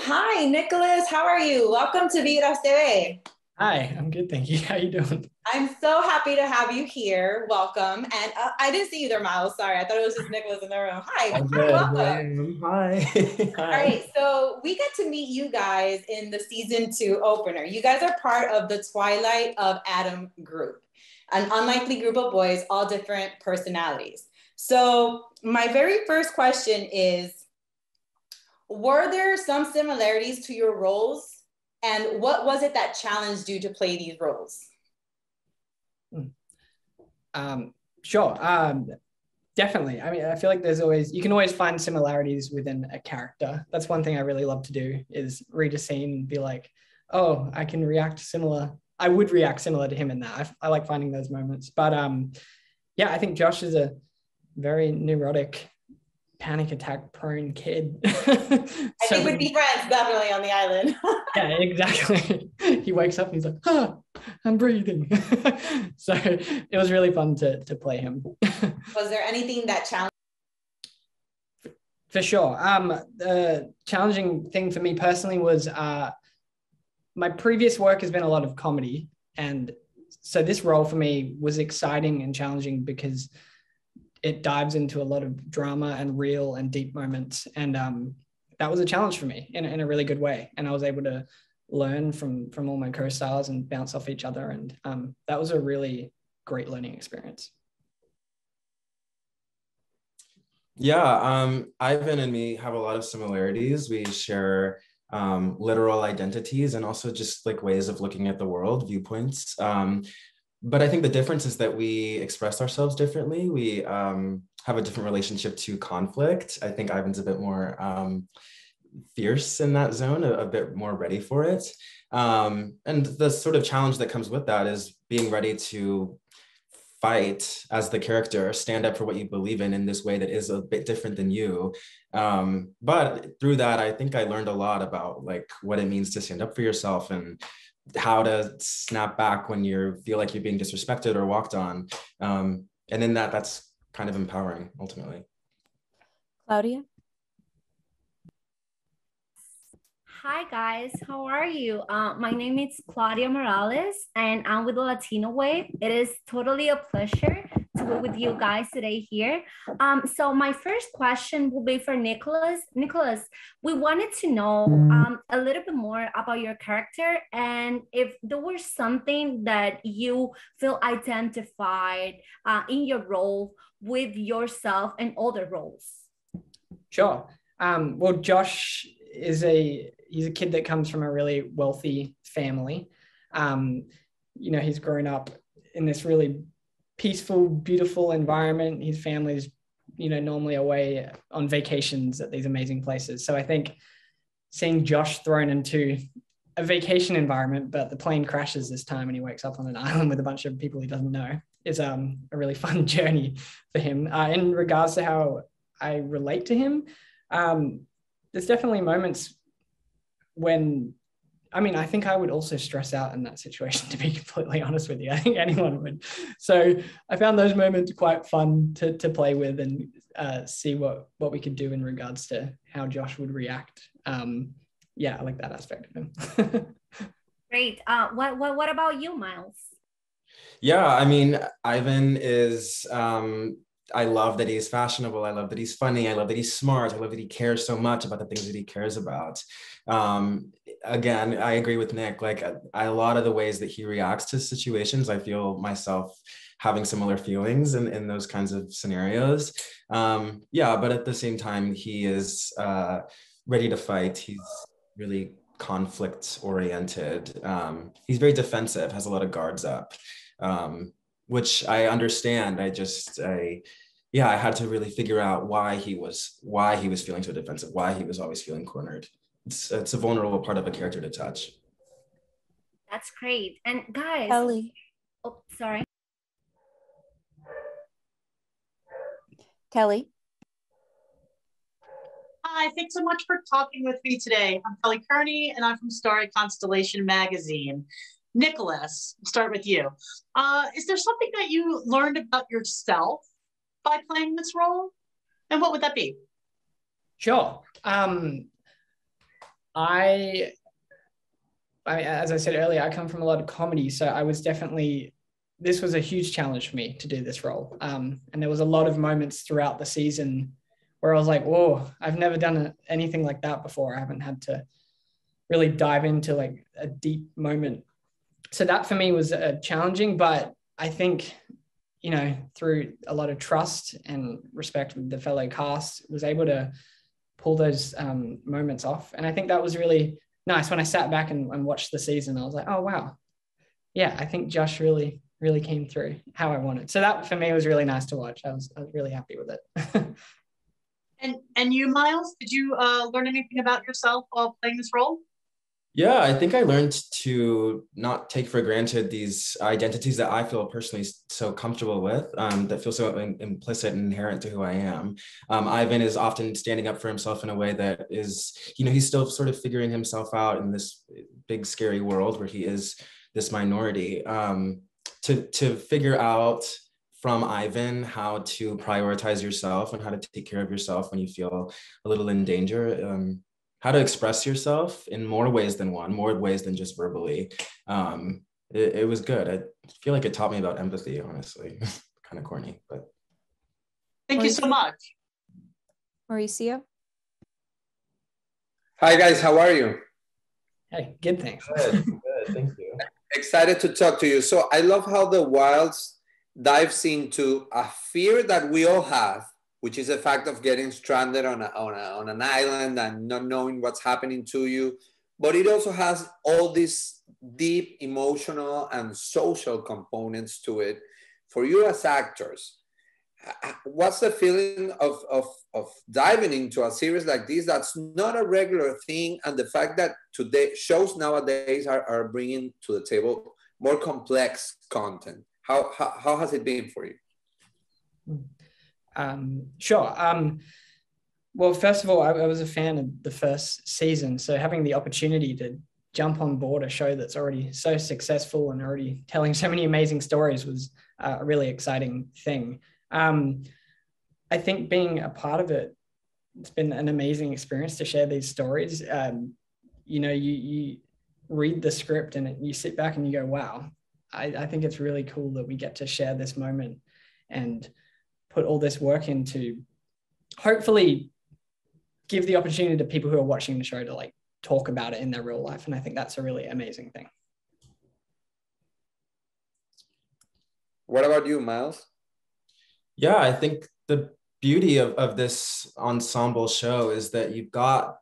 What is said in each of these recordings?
Hi, Nicholas. How are you? Welcome to Vidas TV. Hi, I'm good, thank you. How you doing? I'm so happy to have you here. Welcome. And I didn't see you there, Miles. Sorry. I thought it was just Nicholas in the room. Hi. All Hi, good. Here I welcome. am. Hi. All Hi. right. So we get to meet you guys in the season 2 opener. You guys are part of the Twilight of Adam group, an unlikely group of boys, all different personalities. So my very first question is, were there some similarities to your roles? And what was it that challenged you to play these roles? Um, sure. Definitely. I mean, I feel like you can always find similarities within a character. That's one thing I really love to do is read a scene and be like, oh, I can react similar. I would react similar to him in that. I like finding those moments. But yeah, I think Josh is a very neurotic, panic attack prone kid. I think we'd be friends definitely on the island. Yeah, exactly. He wakes up and he's like, I'm breathing. So it was really fun to play him. Was there anything that challenged? For sure. The challenging thing for me personally was my previous work has been a lot of comedy. And so this role for me was exciting and challenging because it dives into a lot of drama and real and deep moments. And that was a challenge for me in a really good way. And I was able to learn from all my co-stars and bounce off each other. And that was a really great learning experience. Yeah, Ivan and me have a lot of similarities. We share literal identities and also just like ways of looking at the world, viewpoints. But I think the difference is that we express ourselves differently. We have a different relationship to conflict. I think Ivan's a bit more fierce in that zone, a bit more ready for it. And the sort of challenge that comes with that is being ready to fight as the character, stand up for what you believe in this way that is a bit different than you. But through that, I think I learned a lot about like what it means to stand up for yourself and how to snap back when you feel like you're being disrespected or walked on. And in that's kind of empowering ultimately. Claudia? Hi guys, how are you? My name is Claudia Morales and I'm with the Latino Wave. It is totally a pleasure to be with you guys today here. So my first question will be for Nicholas. Nicholas, we wanted to know a little bit more about your character and if there was something that you feel identified in your role with yourself and other roles. Sure. Well, Josh he's a kid that comes from a really wealthy family. He's grown up in this really peaceful, beautiful environment. His family's, normally away on vacations at these amazing places. So I think seeing Josh thrown into a vacation environment, but the plane crashes this time and he wakes up on an island with a bunch of people he doesn't know is a really fun journey for him. In regards to how I relate to him, there's definitely moments when, I think I would also stress out in that situation, to be completely honest with you. I think anyone would. So I found those moments quite fun to play with and see what we could do in regards to how Josh would react. Yeah, I like that aspect of him. Great. What about you, Miles? Yeah, Ivan is I love that he's fashionable. I love that he's funny. I love that he's smart. I love that he cares so much about the things that he cares about. Again, I agree with Nick. Like a lot of the ways that he reacts to situations, I feel myself having similar feelings in those kinds of scenarios. Yeah, but at the same time, he is ready to fight. He's really conflict oriented. He's very defensive, has a lot of guards up. Which I understand. I had to really figure out why he was feeling so defensive, why he was always feeling cornered. It's a vulnerable part of a character to touch. That's great. And guys, Kelly. Oh, sorry. Kelly. Hi, thanks so much for talking with me today. I'm Kelly Kearney and I'm from Starry Constellation Magazine. Nicholas, I'll start with you. Is there something that you learned about yourself by playing this role? And what would that be? Sure. As I said earlier, I come from a lot of comedy, so this was a huge challenge for me to do this role. And there was a lot of moments throughout the season where I was like, whoa, I've never done anything like that before. I haven't had to really dive into like a deep moment. So that for me was challenging, but I think, through a lot of trust and respect with the fellow cast, was able to pull those moments off. And I think that was really nice. When I sat back and watched the season, I was like, oh, wow. Yeah, I think Josh really, really came through how I wanted. So that for me was really nice to watch. I was really happy with it. And you, Miles, did you learn anything about yourself while playing this role? Yeah, I think I learned to not take for granted these identities that I feel personally so comfortable with, that feel so implicit and inherent to who I am. Ivan is often standing up for himself in a way that is, he's still sort of figuring himself out in this big, scary world where he is this minority. To figure out from Ivan how to prioritize yourself and how to take care of yourself when you feel a little in danger. How to express yourself in more ways than one, more ways than just verbally. It was good. I feel like it taught me about empathy, honestly. Kind of corny, but. Thank you so much. Mauricio? Hi guys, how are you? Hey, good, thanks. Good, thank you. Excited to talk to you. So I love how The Wilds dives into a fear that we all have, which is the fact of getting stranded on an island and not knowing what's happening to you. But it also has all these deep emotional and social components to it. For you as actors, what's the feeling of diving into a series like this that's not a regular thing, and the fact that today shows nowadays are bringing to the table more complex content? How has it been for you? Sure. Well, first of all, I was a fan of the first season. So having the opportunity to jump on board a show that's already so successful and already telling so many amazing stories was a really exciting thing. I think being a part of it, it's been an amazing experience to share these stories. You read the script and you sit back and you go, wow, I think it's really cool that we get to share this moment and put all this work into hopefully give the opportunity to people who are watching the show to like talk about it in their real life. And I think that's a really amazing thing. What about you, Miles? Yeah, I think the beauty of this ensemble show is that you've got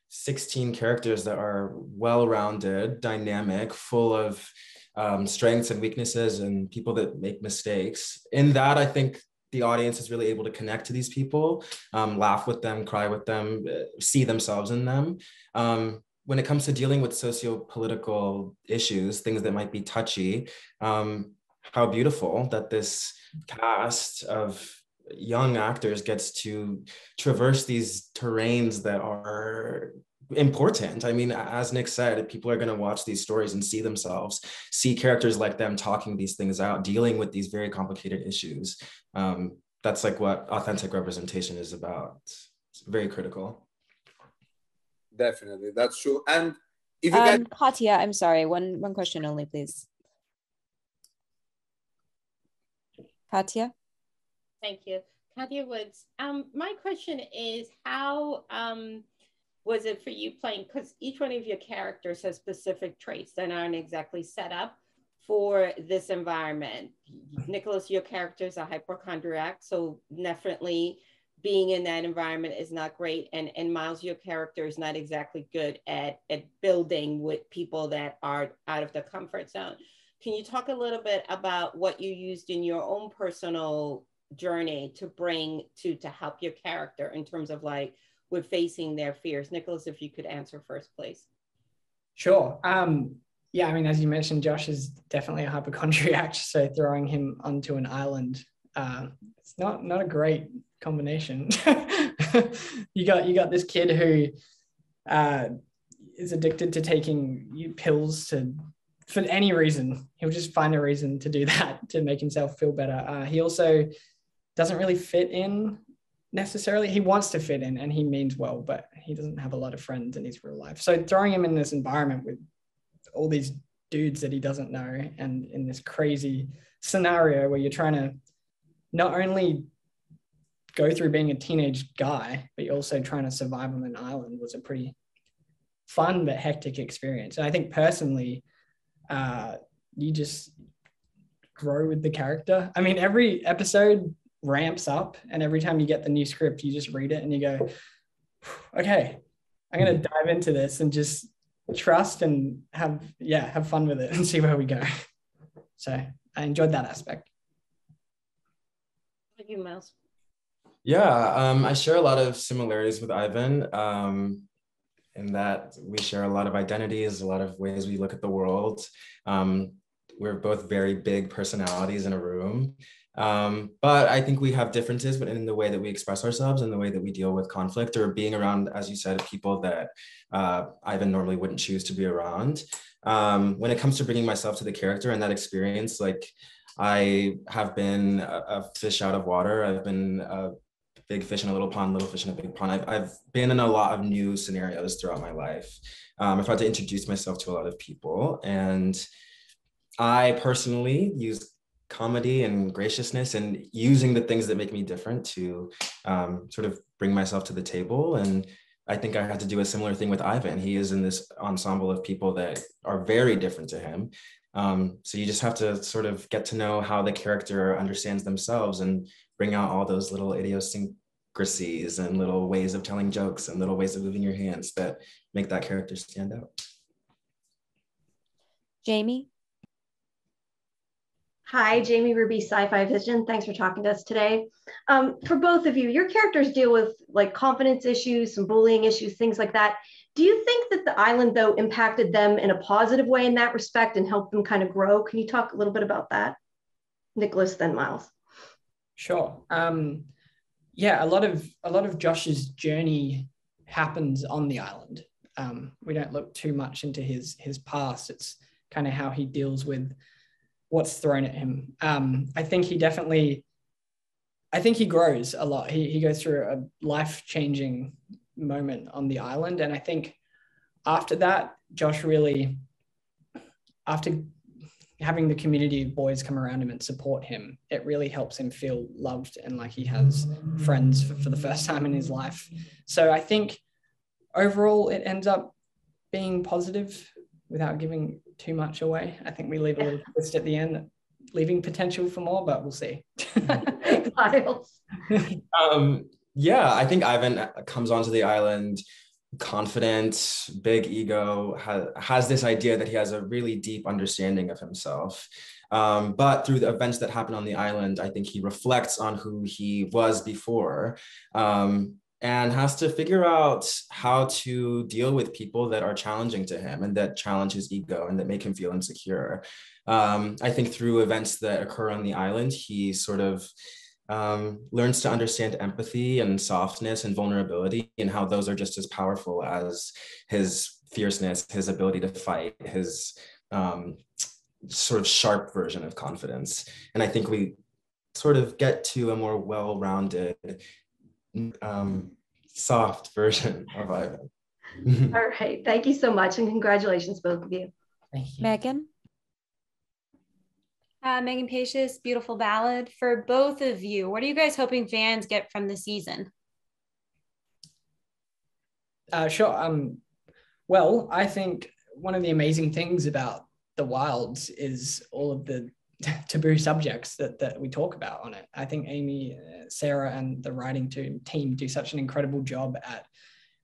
16 characters that are well-rounded, dynamic, full of strengths and weaknesses and people that make mistakes. In that, I think the audience is really able to connect to these people, laugh with them, cry with them, see themselves in them. When it comes to dealing with socio-political issues, things that might be touchy, how beautiful that this cast of young actors gets to traverse these terrains that are important. I mean, as Nick said, people are going to watch these stories and see themselves, see characters like them talking these things out, dealing with these very complicated issues. That's like what authentic representation is about. It's very critical. Definitely, that's true. And if you guys, Katya, I'm sorry, one question only, please. Katya? Thank you. Katya Woods. My question is, how was it for you playing, because each one of your characters has specific traits that aren't exactly set up for this environment. Nicholas, your character is a hypochondriac, so definitely being in that environment is not great. And Miles, your character is not exactly good at building with people that are out of the comfort zone. Can you talk a little bit about what you used in your own personal journey to bring to help your character in terms of like with facing their fears? Nicholas, if you could answer first, please. Sure. Yeah, I mean, as you mentioned, Josh is definitely a hypochondriac, so throwing him onto an island, it's not a great combination. you got this kid who is addicted to taking pills for any reason. He'll just find a reason to do that to make himself feel better. He also doesn't really fit in necessarily, he wants to fit in and he means well, but he doesn't have a lot of friends in his real life. So throwing him in this environment with all these dudes that he doesn't know and in this crazy scenario where you're trying to not only go through being a teenage guy, but you're also trying to survive on an island was a pretty fun but hectic experience. And I think personally, you just grow with the character. I mean, every episode ramps up, and every time you get the new script, you just read it and you go, okay, I'm going to dive into this and just trust and have fun with it and see where we go. So I enjoyed that aspect. Thank you, Miles. Yeah, I share a lot of similarities with Ivan in that we share a lot of identities, a lot of ways we look at the world. We're both very big personalities in a room. But I think we have differences, but in the way that we express ourselves and the way that we deal with conflict or being around, as you said, people that Ivan normally wouldn't choose to be around. When it comes to bringing myself to the character and that experience, like I have been a fish out of water. I've been a big fish in a little pond, little fish in a big pond. I've been in a lot of new scenarios throughout my life. I've had to introduce myself to a lot of people, and I personally use comedy and graciousness and using the things that make me different to sort of bring myself to the table. And I think I had to do a similar thing with Ivan. He is in this ensemble of people that are very different to him. So you just have to sort of get to know how the character understands themselves and bring out all those little idiosyncrasies and little ways of telling jokes and little ways of moving your hands that make that character stand out. Jamie? Hi, Jamie Ruby, Sci-Fi Vision. Thanks for talking to us today. For both of you, your characters deal with like confidence issues, some bullying issues, things like that. Do you think that the island, though, impacted them in a positive way in that respect and helped them kind of grow? Can you talk a little bit about that? Nicholas, then Miles. Sure. Yeah, a lot of Josh's journey happens on the island. We don't look too much into his past. It's kind of how he deals with what's thrown at him. I think he grows a lot. He goes through a life-changing moment on the island. And I think after that, Josh really, after having the community of boys come around him and support him, it really helps him feel loved and like he has friends for the first time in his life. So I think overall it ends up being positive without giving too much away. I think we leave a little twist at the end, leaving potential for more, but we'll see. Yeah, I think Ivan comes onto the island confident, big ego, has this idea that he has a really deep understanding of himself. But through the events that happen on the island, I think he reflects on who he was before, and has to figure out how to deal with people that are challenging to him and that challenge his ego and that make him feel insecure. I think through events that occur on the island, he sort of learns to understand empathy and softness and vulnerability and how those are just as powerful as his fierceness, his ability to fight, his sort of sharp version of confidence. And I think we sort of get to a more well-rounded, soft version of Ivan. All right, thank you so much, and congratulations, both of you. Thank you. Megan? Megan Pacious, Beautiful Ballad. For both of you, what are you guys hoping fans get from the season? Sure. Well, I think one of the amazing things about the Wilds is all of the taboo subjects that we talk about on it. I think Amy, Sarah, and the writing team do such an incredible job at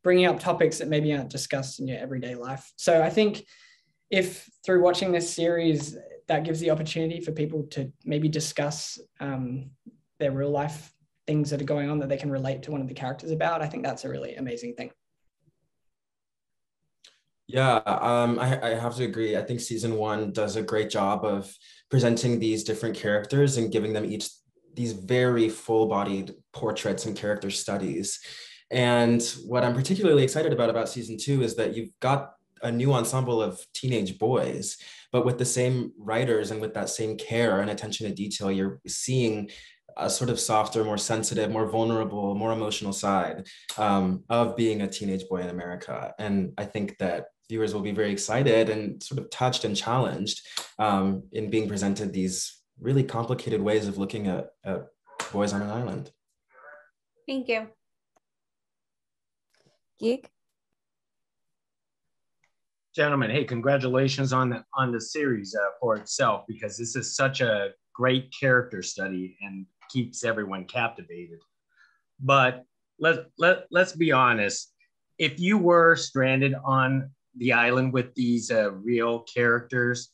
bringing up topics that maybe aren't discussed in your everyday life. So I think if through watching this series, that gives the opportunity for people to maybe discuss their real life things that are going on that they can relate to one of the characters about, I think that's a really amazing thing. Yeah, I have to agree. I think season 1 does a great job of presenting these different characters and giving them each these very full-bodied portraits and character studies. And what I'm particularly excited about season 2 is that you've got a new ensemble of teenage boys, but with the same writers and with that same care and attention to detail, you're seeing a sort of softer, more sensitive, more vulnerable, more emotional side of being a teenage boy in America. And I think that viewers will be very excited and sort of touched and challenged in being presented these really complicated ways of looking at boys on an island. Thank you. Geek? Gentlemen, hey, congratulations on the series for itself, because this is such a great character study and keeps everyone captivated. But let's be honest. If you were stranded on the island with these real characters,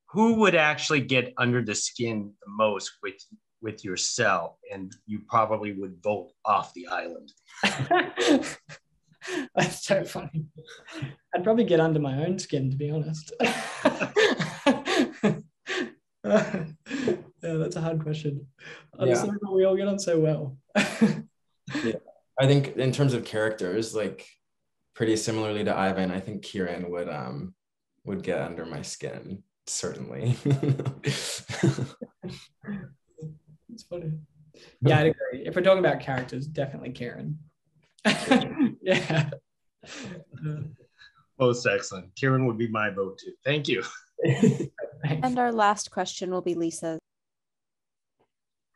who would actually get under the skin the most with yourself, and you probably would vote off the island? That's so funny. I'd probably get under my own skin, to be honest. Yeah, that's a hard question. Honestly, we all get on so well. Yeah, I think in terms of characters, like pretty similarly to Ivan, I think Kieran would get under my skin, certainly. It's funny. Yeah, I'd agree. If we're talking about characters, definitely Kieran. Yeah. Most excellent. Kieran would be my vote too. Thank you. And our last question will be Lisa.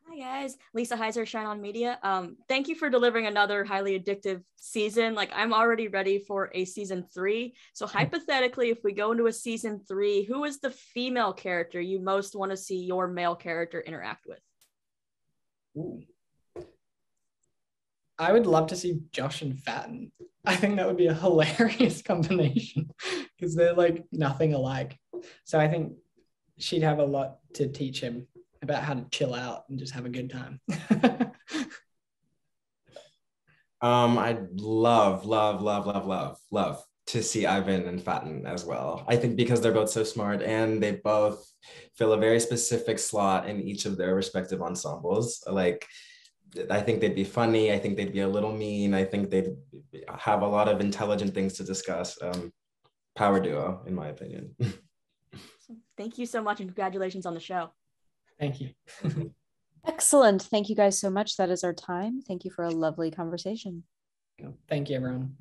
Hi guys, Lisa Heiser, Shine On Media. Thank you for delivering another highly addictive season. Like, I'm already ready for a season 3. So hypothetically, if we go into a season 3, who is the female character you most want to see your male character interact with? Ooh. I would love to see Josh and Fatten. I think that would be a hilarious combination because they're like nothing alike. So I think she'd have a lot to teach him about how to chill out and just have a good time. I'd love to see Ivan and Fatten as well. I think because they're both so smart and they both fill a very specific slot in each of their respective ensembles. Like, I think they'd be funny. I think they'd be a little mean. I think they'd have a lot of intelligent things to discuss. Power duo, in my opinion. Thank you so much, and congratulations on the show. Thank you. Excellent. Thank you guys so much. That is our time. Thank you for a lovely conversation. Thank you, everyone.